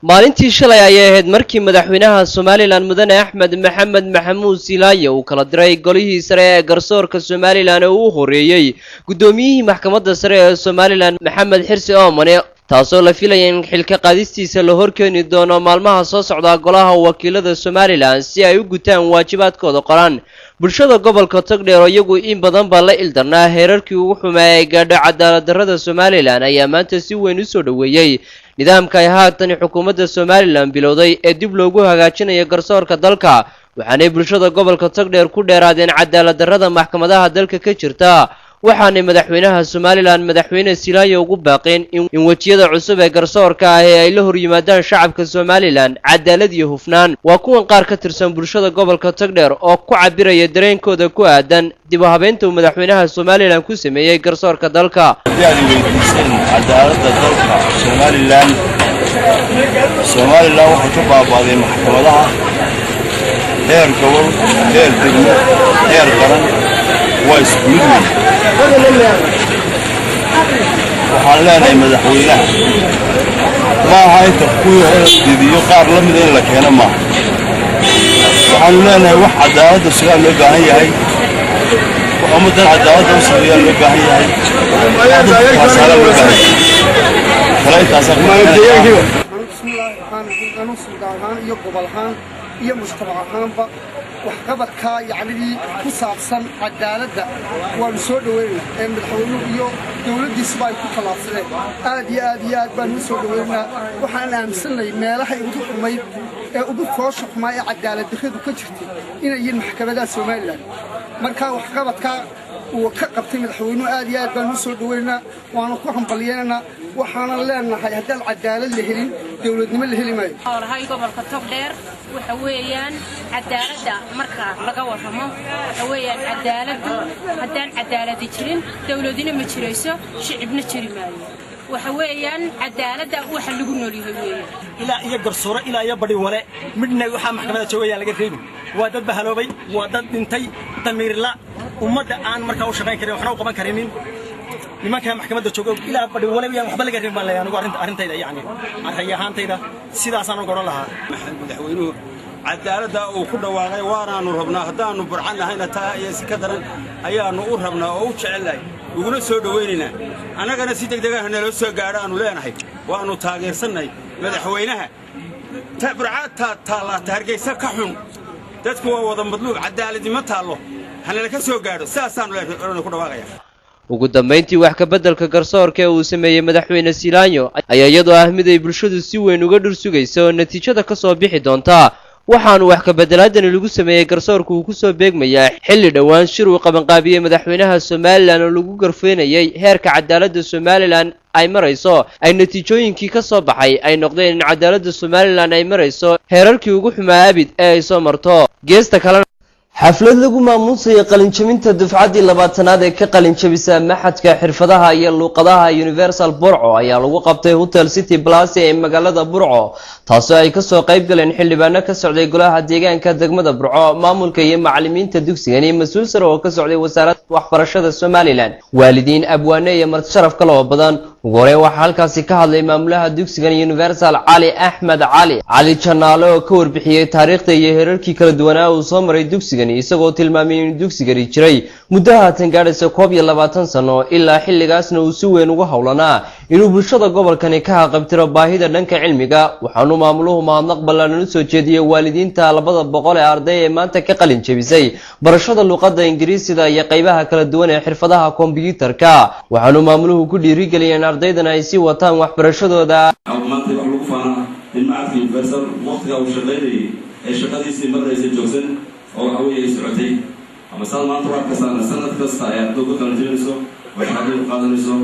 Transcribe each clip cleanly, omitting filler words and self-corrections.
maalintii shalay ayay ahayd markii madaxweynaha Soomaaliland Mudane Axmed Maxamed Maxamuud Silaayo uu kala diray golihii sare ee garsoorka Soomaaliland oo uu horeeyay gudoomiyihii maxkamadda sare ee Soomaaliland Maxamed Xirsi Oomane taasoo la filayay in xilka qaadistiisa la horkeeni doono maalmaha soo socda golaha wakiilada Soomaaliland si ay u gutaan waajibaadkooda qoran bulshada gobolka Togdheer iyagu in badan ba la ildarnaa heerarkii ugu xumeeyay gaadho cadaalad darrada Soomaaliland ayaa maanta si weyn u soo dhaweeyay nidaamka ay haatan xukuumadda Soomaaliland bilowday ee dib loogu hagaajinayo garsoorka dalka waxaanay bulshada gobolka Togdheer ku dheeraadeen cadaalad darrada maxkamadaha dalka ka jirta waxaanay madaxweynaha Soomaaliland madaxweyne Silaayo ugu baaqeen in wajiyada cusub ee garsoorka ah ay la hor yimaadaan shacabka Soomaaliland cadaalad iyo hufnaan waa kuwan qaar ka tirsan bulshada gobolka Togdheer oo ku cabiraya dareenkooda ku aadan dib u habeynta madaxweynaha Soomaaliland ku sameeyay garsoorka dalka cadaaladda dalka Soomaaliland waxay ka baabaaday maxkamadaha heer gobol heer degmo heer qaran waa isku mid waxaan leenahay madaxweynaha ma aha inta kuwii diidiyo qaar la mid in la keeno maaha waxaanu leenahay wax cadaaladda sugaa loo baahan yahay wax ummaddan cadaaladda u sameeyaa loo baahan yahay kaasaala loo baahan yahay kale intaasaa iyo gobol ahaan iyo mujtamac ahaanba waxqabadka yacnidii ku saabsan cadaaladda waanu soo dhaweynaa ee madaxweynuhu iyo dawladdiisuba ay ku tallaabsadeen aad baanu u soo dhaweynaa waxaan aaminsanahay meelaha ugu xumayd ee ugu foosha xumaa ee cadaalad darradu ka jirtay inay yihiin maxkamadaha Soomaaliland marka waxqabadka uu ka qabtay madaxweynuhu aad baanu u soo dhaweynaa waanu ku hambalyeynaa waxaana leenahay haddaan cadaalad la helin dawladnimo la heli maayo hawlaha gobolka Togdheer waxa weeyaan cadaaladda marka laga warramo waxa weeyaan cadaaladdu haddaan cadaalad jirin dawladina ma jirayso shicibna jiri maayo waxa weeyaan cadaaladda waxa lagu nool yahay weeyaan ilaa iyo garsoore ilaa iyo bari wale midna waxa maxkamadda joogaya laga reebin waa dad bahaloobay waa dad dhintay damiir la ummadda aan markaa u shaqayn karin waxna u qaban karinin nimanka maxkamadda jooga ilaa bari wale waxba laga reebin baan leeyahay anigu arintayda yani arhayahaantayda sidaasaan u goran lahaa madaxweynuhu cadaaladda uu ku dhawaaqay waanaanu rabnaa haddaanu burcan nahayna taa iyo si ka daran ayaanu u rabnaa oo u jecelahay uguna soo dhaweynaynaa annagana si degdeg ah naloo soo gaadho aanu leenahay waanu taageersannahay madaxweynaha burcaad taallaa hargeysa ka xun dadku waa wada madluub cadaaladnimo taallo hanala ka soo gaadho sidaasaanu ku dhawaaqaya ugu dambeyntii wax ka beddelka garsoorka ee uu sameeyay madaxweyne Silaayo ayaa iyadoo ah mid ay bulshadu si weyn uga dhur sugayso natiijada ka soo bixi doonta waxaanu wax ka bedelaadani lagu sameeyay garsoorka uu ku soo beegmayaa xilli dhawaan shir uu qabanqaabiyay madaxweynaha Soomaaliland oo lagu garfeenayay heerka cadaaladda Soomaaliland ay marayso ay natiijooyinkii ka soo baxay ay noqdeen in cadaaladda Soomaaliland ay marayso heerarkii ugu xumaa abid ee ay soo marto geesta kale xaflad lagu maamuusay qalinjabinta dufcadii 20aad ee ka qalinjabisa maxadka xirfadaha iyo luqadaha Universal Burco ayaa lagu qabtay Hotel City Place ee magaalada Burco taasoo ay ka soo qayb galeen xildhibaano ka socday golaha deegaanka degmada Burco maamulka iyo macallimiinta dugsiga iyo mas'uul sare oo ka socday wasaaradda waxbarashada Soomaaliland waalidiin abwaane iyo marti sharaf kale oo badan ugu hore waxaa halkaasi ka hadlay maamulaha dugsiga Universal Cali Axmed Cali Janaale oo ka warbixiyay taariikhda iyo heerarkii kala duwanaa uu soo maray dugsiga isagoo tilmaamay in dugsigani jiray muddo haatan gaadhaysa 21 sano ilaa xilligaasna uu si weyn ugu hawlanaa inuu bulshada gobolkani ka haqabtiro baahida dhanka cilmiga waxaanu maamuluhu mahadnaq ballaaran u soo jeediyay waalidiinta 200 ee arday ee maanta ka qalin jabisay barashada luqadda Ingiriisiga iyo qaybaha kala duwan ee xirfadaha kombiyuutarka waxaanu maamuluhu ku dhiirigeliyay in ardaydan ay si wataan waxbarashadooda maanta wax lagu faanaa in macadka Universal waqtiga uu shaqeynayay ay shaqadiisii maraysa joogsan oo haweeney socotay ama maanta waa ka sanad kasta ay ardaydu ku qalinjabinayso waxay qaadanayso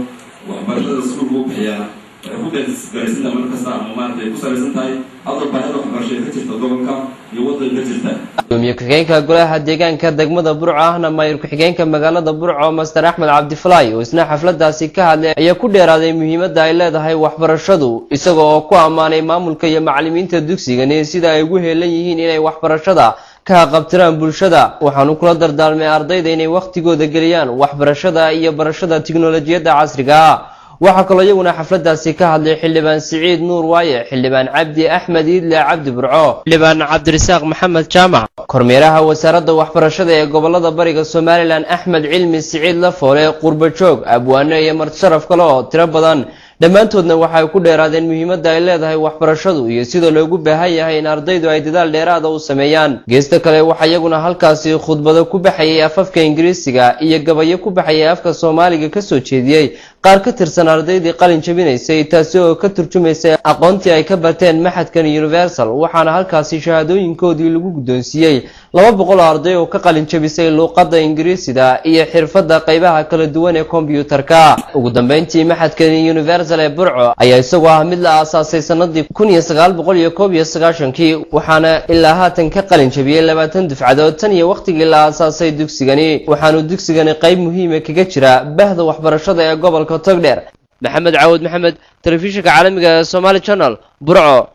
waxbarashada iskuulka u bixiyaan waxay ku gaarsiinta mar kasta ama maanta ay ku salaysan tahay hadal baahida waxbarashada ka jirta gobolka iyo waddanka ka jirta gudoomiye ku-xigeenka golaha deegaanka degmada Burco ahna maayir ku-xigeenka magaalada Burco Master Axmed Cabdifalaay oo isna xafladaasi ka hadlay ayaa ku dheeraaday muhiimadda ay leedahay waxbarashadu isagoo ku amaanay maamulka iyo macallimiinta dugsigani sida ay ugu heelan yihiin inay waxbarashada ka qabtiraan bulshada waxaanu kula dardaarmay ardayda inay waqtigooda geliyaan waxbarashada iyo barashada tiknoolajiyadda casriga ah waxaa kaloo iyaguna xafladaasi ka hadlay xildhibaan siciid nuur waaye, xildhibaan cabdi axmed iidle cabdi burco, xildhibaan cabdirasaaq maxamed jaamac, kormeeraha wasaaradda waxbarashada ee gobolada bariga somalilan axmed cilmi siciid lafoole, qurbajoog, abwaane iyo martisharaf kale oo tiro badan. dhammaantoodna waxay ku dheeraadeen muhiimadda ay leedahay waxbarashadu iyo sida loogu baahan yahay in ardaydu ay dadaal dheeraada u sameeyaan. geesta kale waxaa iyaguna halkaasi khudbado ku baxayay afafka ingiriisiga iyo gabayo ku baxayay afka soomaaliga kasoo jeediyey qaar ka tirsan ardaydii qalin jabinaysay, taasi oo ka turjumaysay aqoontii ay ka barteen maxadkan universal. waxaana halkaasi shahaadooyinkoodii lagu guddoonsiiyey 200 arday oo ka qalin jabisay luuqadda ingiriisida iyo xirfadda qaybaha kala duwan ee kombiyuutarka. ugu dambeyntii maxadkan universal ee burco ayaa isagoo ah mid la aasaasay sanadii 1991 waxaana ilaa haatan ka qalin jabiyey 20 dufcadood tan iyo waqtigii la aasaasay dugsigani. waxaanu dugsigani qayb muhiima kaga jira bahda waxbarashada ee gobolka togdheer. maxamed caawud maxamed, telefishinka caalamiga ee Somali Channel, burco.